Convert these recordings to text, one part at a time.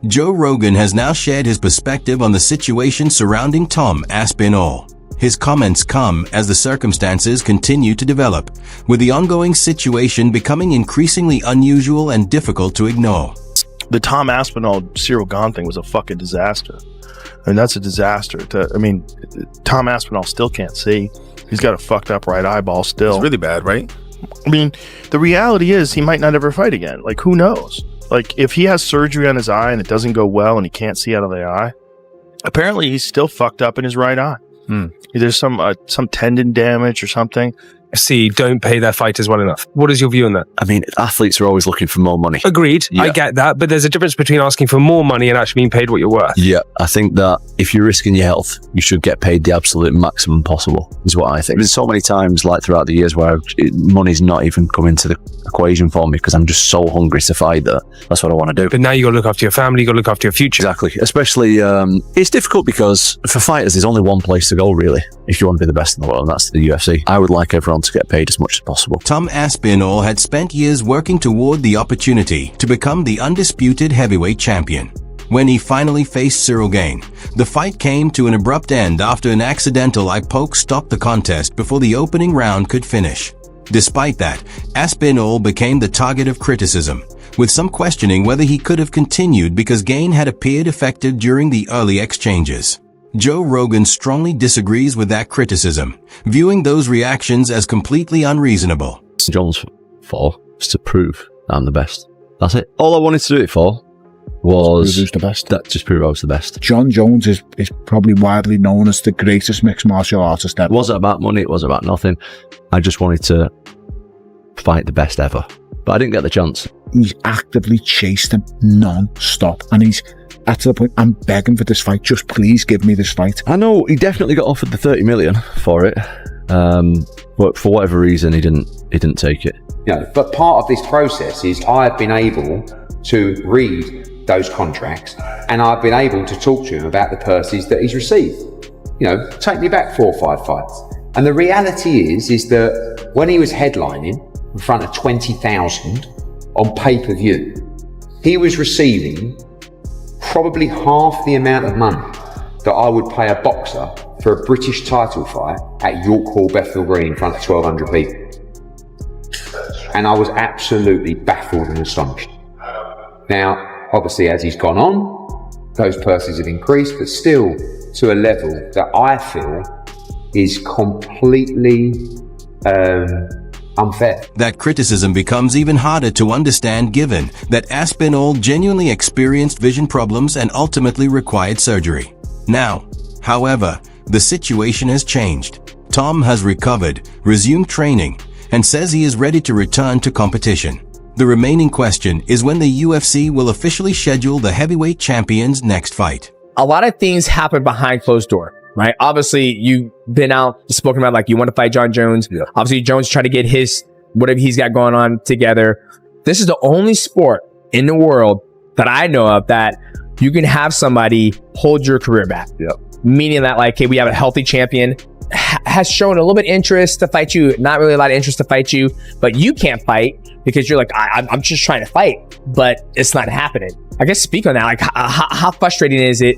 Joe Rogan has now shared his perspective on the situation surrounding Tom Aspinall. His comments come as the circumstances continue to develop, with the ongoing situation becoming increasingly unusual and difficult to ignore. The Tom Aspinall Ciryl Gane thing was a fucking disaster. And that's a disaster. Tom Aspinall still can't see. He's got a fucked up right eyeball still. It's really bad, right? I mean, the reality is he might not ever fight again. Like, who knows? Like, if he has surgery on his eye and it doesn't go well and he can't see out of the eye, apparently he's still fucked up in his right eye. There's some tendon damage or something. See, don't pay their fighters well enough. What is your view on that? I mean, athletes are always looking for more money. Agreed. Yeah. I get that, but there's a difference between asking for more money and actually being paid what you're worth. Yeah, I think that if you're risking your health, you should get paid the absolute maximum possible, is what I think. There's so many times, like throughout the years, where money's not even come into the equation for me because I'm just so hungry to fight that that's what I want to do. But now you got to look after your family, you got to look after your future. Exactly. Especially, it's difficult because for fighters, there's only one place to go, really, if you want to be the best in the world, and that's the UFC. I would like everyone to get paid as much as possible. Tom Aspinall had spent years working toward the opportunity to become the undisputed heavyweight champion. When he finally faced Ciryl Gane, the fight came to an abrupt end after an accidental eye poke stopped the contest before the opening round could finish. Despite that, Aspinall became the target of criticism, with some questioning whether he could have continued because Gane had appeared effective during the early exchanges. Joe Rogan strongly disagrees with that criticism, viewing those reactions as completely unreasonable. Jones for was to prove I'm the best. That's it. All I wanted to do it for was who's the best. Just prove I was the best. John Jones is probably widely known as the greatest mixed martial artist ever. It wasn't about money, it wasn't about nothing. I just wanted to fight the best ever. But I didn't get the chance. He's actively chased him non-stop, and he's at the point, I'm begging for this fight, just please give me this fight. I know he definitely got offered the 30 million for it, but for whatever reason he didn't take it. But part of this process is I've been able to read those contracts, and I've been able to talk to him about the purses that he's received. Take me back 4 or 5 fights. And the reality is that when he was headlining in front of 20,000 on pay-per-view, he was receiving probably half the amount of money that I would pay a boxer for a British title fight at York Hall, Bethnal Green in front of 1,200 people. And I was absolutely baffled and astonished. Now, obviously, as he's gone on, those purses have increased, but still to a level that I feel is completely unfair. That criticism becomes even harder to understand given that Aspinall genuinely experienced vision problems and ultimately required surgery. Now, however, the situation has changed. Tom has recovered, resumed training, and says he is ready to return to competition. The remaining question is when the UFC will officially schedule the heavyweight champion's next fight. A lot of things happen behind closed door. Right? Obviously, you've been out spoken about, like, you want to fight John Jones. Yeah. Obviously, Jones tried to get his, whatever he's got going on together. This is the only sport in the world that I know of that you can have somebody hold your career back. Yeah. Meaning that, like, hey, we have a healthy champion, has shown a little bit of interest to fight you, not really a lot of interest to fight you, but you can't fight because you're like, I'm just trying to fight, but it's not happening. I guess speak on that. Like, how frustrating is it,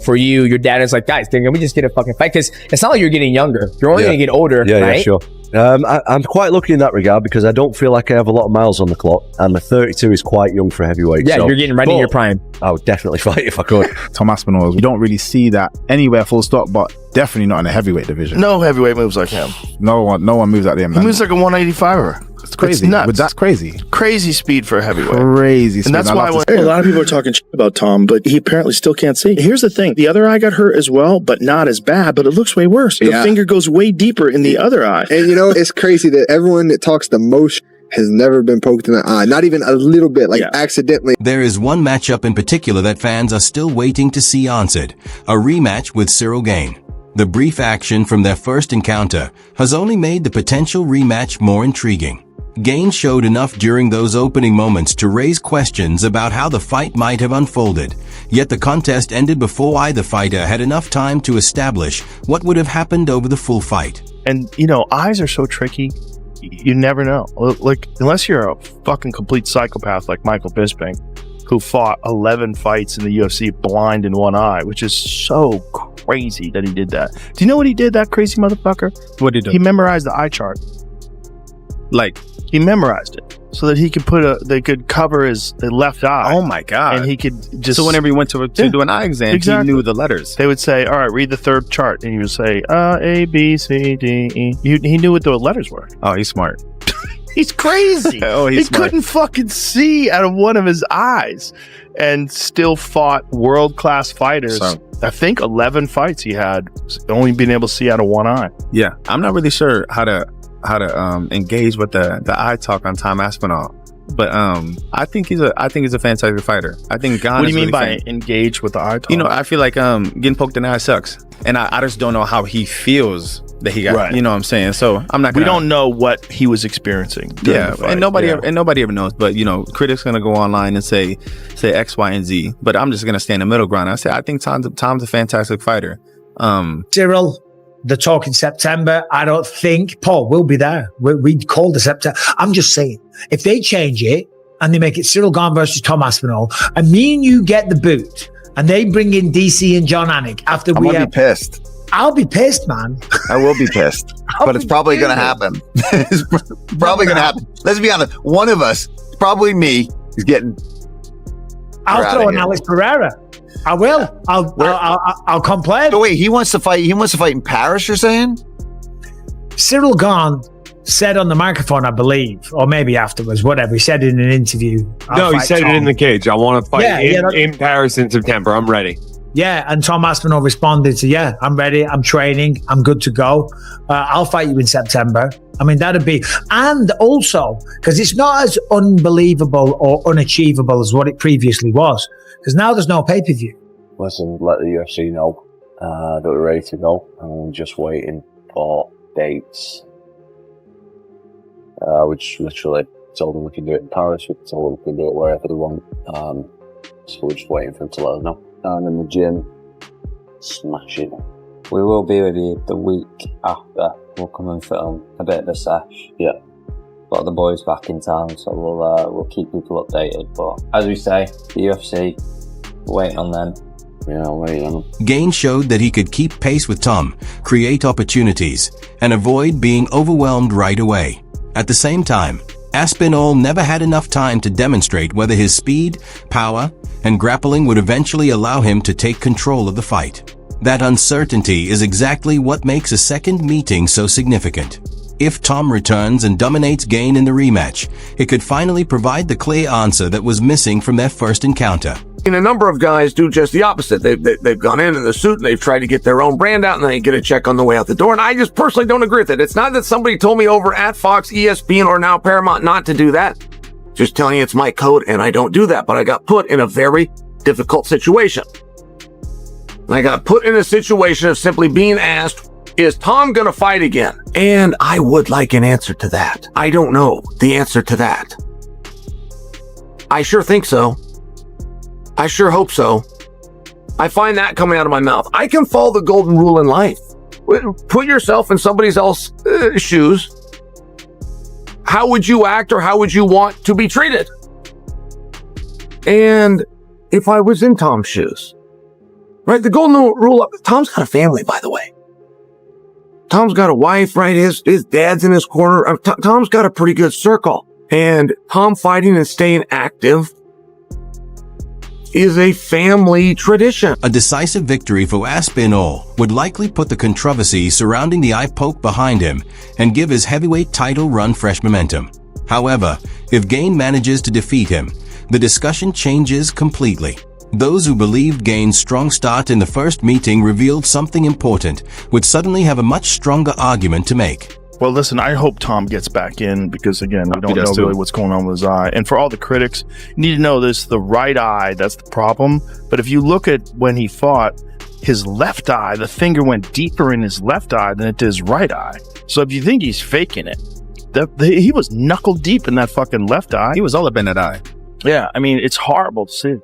for you? Your dad is like, guys, can we just get a fucking fight? Because it's not like you're getting younger. You're only going to get older, right? Yeah, sure. I'm quite lucky in that regard because I don't feel like I have a lot of miles on the clock, and the 32 is quite young for heavyweight. Yeah, so you're getting right in your prime. I would definitely fight if I could. Tom Aspinall, you don't really see that anywhere full stop, but definitely not in the heavyweight division. No heavyweight moves like him. No one moves like him. He moves like a 185er. It's crazy. It's nuts. But that's crazy. Crazy speed for a heavyweight. Crazy speed. And that's why a lot of people are talking shit about Tom, but he apparently still can't see. Here's the thing. The other eye got hurt as well, but not as bad, but it looks way worse. The finger goes way deeper in the other eye. And it's crazy that everyone that talks the most has never been poked in the eye. Not even a little bit, accidentally. There is one matchup in particular that fans are still waiting to see answered. A rematch with Ciryl Gane. The brief action from their first encounter has only made the potential rematch more intriguing. Gane showed enough during those opening moments to raise questions about how the fight might have unfolded, yet the contest ended before either fighter had enough time to establish what would have happened over the full fight. And, eyes are so tricky, you never know. Like, unless you're a fucking complete psychopath like Michael Bisping, who fought 11 fights in the UFC blind in one eye, which is so crazy that he did that. Do you know what he did, that crazy motherfucker? What did he do? He memorized the eye chart. Like, he memorized it so that he could they could cover his left eye. oh my God. And he could just... So whenever he went to do an eye exam, exactly. he knew the letters. They would say, all right, read the third chart. And he would say, A, B, C, D, E. He knew what the letters were. Oh, he's smart. He's crazy. Oh, he couldn't fucking see out of one of his eyes and still fought world-class fighters. So, I think 11 fights he had, only being able to see out of one eye. yeah, I'm not really sure how to engage with the eye talk on Tom Aspinall, but I think he's a fantastic fighter. I think Gane. What do you is mean really by fan- engage with the eye talk? You know, I feel like getting poked in the eye sucks, and I just don't know how he feels that he got. Right. You know what I'm saying? So I'm not. We don't know what he was experiencing. during Yeah, the fight. and nobody ever knows. But you know, critics gonna go online and say X, Y, and Z. But I'm just gonna stand in the middle ground. I say I think Tom's a fantastic fighter. Ciryl, the talk in September. I don't think Paul will be there. We called the September. I'm just saying, if they change it and they make it Ciryl Gane versus Tom Aspinall, and me and you get the boot, and they bring in DC and John Anik after I'm gonna be pissed. I'll be pissed, man. I will be pissed, but it's probably going to happen. It's probably going to happen. Let's be honest. One of us, probably me, is getting. I'll throw an Alex Pereira. I will. I'll complain. So wait, he wants to fight. He wants to fight in Paris. You're saying? Ciryl Gane said on the microphone, I believe, or maybe afterwards, whatever. He said in an interview. No, he said it in the cage. I want to fight in Paris in September. I'm ready. Yeah, and Tom Aspinall responded to, yeah, I'm ready, I'm training, I'm good to go. I'll fight you in September. I mean, that'd be, and also, because it's not as unbelievable or unachievable as what it previously was, because now there's no pay-per-view. Listen, let the UFC know that we're ready to go, and we're just waiting for dates. We just literally told them we can do it in Paris, we told them we can do it wherever they want. So we're just waiting for them to let us know. Down in the gym, smashing. We will be with you the week after. We'll come and film a bit of a sesh. Yeah, got the boys back in town, so we'll keep people updated. But as we say, the UFC, we're waiting on them. Yeah, waiting on them. Gane showed that he could keep pace with Tom, create opportunities, and avoid being overwhelmed right away. At the same time, Aspinall never had enough time to demonstrate whether his speed, power, and grappling would eventually allow him to take control of the fight. That uncertainty is exactly what makes a second meeting so significant. If Tom returns and dominates Gane in the rematch, it could finally provide the clear answer that was missing from their first encounter. And a number of guys do just the opposite. They've gone in the suit and they've tried to get their own brand out and they get a check on the way out the door. And I just personally don't agree with it. It's not that somebody told me over at Fox, ESPN, or now Paramount not to do that. Just telling you it's my code and I don't do that. But I got put in a very difficult situation. And I got put in a situation of simply being asked, is Tom going to fight again? And I would like an answer to that. I don't know the answer to that. I sure think so. I sure hope so. I find that coming out of my mouth. I can follow the golden rule in life. Put yourself in somebody else's shoes. How would you act or how would you want to be treated? And if I was in Tom's shoes, right? The golden rule, Tom's got a family, by the way. Tom's got a wife, right? His dad's in his corner. Tom's got a pretty good circle. And Tom fighting and staying active is a family tradition. A decisive victory for Aspinall would likely put the controversy surrounding the eye poke behind him and give his heavyweight title run fresh momentum. However, if Gane manages to defeat him, the discussion changes completely. Those who believed Gane's strong start in the first meeting revealed something important would suddenly have a much stronger argument to make. Well, listen, I hope Tom gets back in because, again, we don't know really what's going on with his eye. And for all the critics, you need to know this, the right eye, that's the problem. But if you look at when he fought, his left eye, the finger went deeper in his left eye than it did his right eye. So if you think he's faking it, he was knuckle deep in that fucking left eye. He was all up in that eye. Yeah, I mean, it's horrible to see.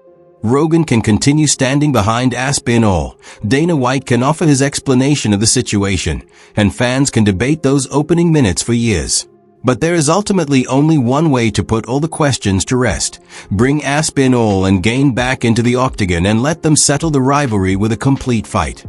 Rogan can continue standing behind Aspinall. Dana White can offer his explanation of the situation, and fans can debate those opening minutes for years. But there is ultimately only one way to put all the questions to rest. Bring Aspinall and Gane back into the octagon and let them settle the rivalry with a complete fight.